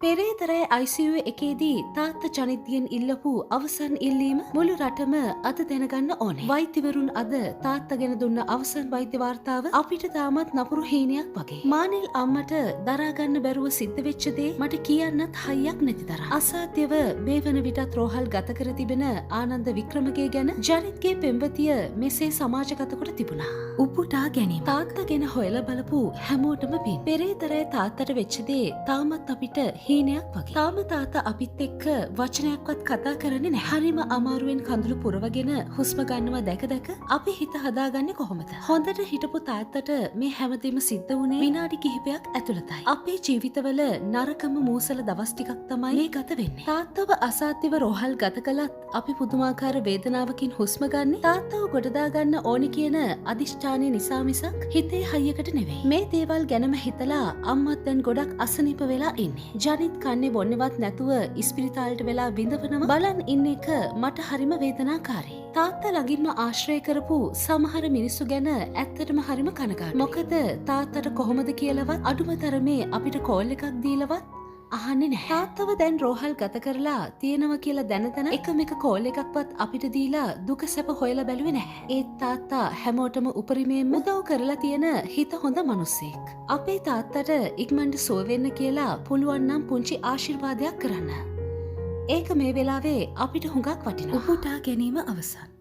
පෙරේතරය ICU එකේදී තාත්ත ජනිත්ගෙන් ඉල්ලපු අවසන් ඉල්ලීම මුළු රටම අද දැනගන්න ඕනේ. වෛද්‍යවරුන් අද තාත්ත ගැන දුන්න අවසන් වෛද්‍ය වාර්තාව අපිට තාමත් නපුරු හීනයක් වගේ. මානෙල් අම්මට දරාගන්න බැරුව සිද්ධ වෙච්ච දේ මට කියන්නත් හයියක් නැති තරම්. අසාධ්‍යව මේ වන විටත් රෝහල් ගත කර තිබෙන ආනන්ද වික්‍රමගේ ගැන ජනිත්ගේ පෙම්වතිය මෙසේ සමාජගත කොට තිබුණා. උපුටා ගැනීම. තාත්ත ගැන හොයලා බලපු හැමෝටම පින්. පෙරේතරය තාත්තට වෙච්ච දේ තාමත් අපිට හීනයක් වගේ. තාම තාත්තා අපිත් එක්ක වචනයක්වත් කතා කරන්නේ නැහැ. හරිම අමාරුවෙන් කඳුළු පුරවගෙන හුස්ම ගන්නවා දැක දැක අපි හිත හදාගන්නේ කොහොමද? හොඳට හිටපු තාත්තට මේ හැමදේම සිද්ධ වුණේ විනාඩි කිහිපයක් ඇතුළතයි. අපේ ජීවිතවල නරකම මූසල දවස් ටිකක් තමයි මේ ගත වෙන්නේ. තාත්තව අසාධ්‍යව රෝහල් ගත කළත් අපි පුදුමාකාර වේදනාවකින් හුස්ම ගන්නේ තාත්තව ගොඩදා ගන්න ඕනි කියන අදිෂ්ඨානය නිසා මිසක් හිතේ හයියකට නෙවෙයි. මේ දේවල් ගැනම හිතලා අම්මත් දැන් ගොඩක් අසනීප වෙලා ඉන්නේ. ජනිත් කන්නේ බොන්නවත් නැතුව ඉස්පිරිතාලට වෙලා විඳවනවා බලන් ඉන්න එක මට හරිම වේදනාකාරී. තාත්තා ළඟින්ම ආශ්‍රය කරපු සමහර මිනිස්සු ගැන ඇත්තටම හරිම කනගාටුයි. මොකද තාත්තට කොහොමද කියලාවත් අඩුම තරමේ අපිට කෝල් එකක් දීලවත් අහන්නේ නැහැ. තාත්තව දැන් රෝහල් ගත කරලා තියෙනවා කියලා දැන එකම එක කෝල් එකක්වත් අපිට දීලා දුක සැප හොයලා බැලුවේ නැහැ. ඒත් තාත්තා හැමෝටම උපරිමයෙන්ම උදව් කරලා තියෙන හිත හොඳ මිනිස්සෙක්. අපේ තාත්තට ඉක්මනට සුව වෙන්න කියලා පුළුවන් නම් පුංචි ආශිර්වාදයක් කරන්න. ඒක මේ වෙලාවේ අපිට හුඟක් වටිනවා. උපුටා ගැනීම අවසන්.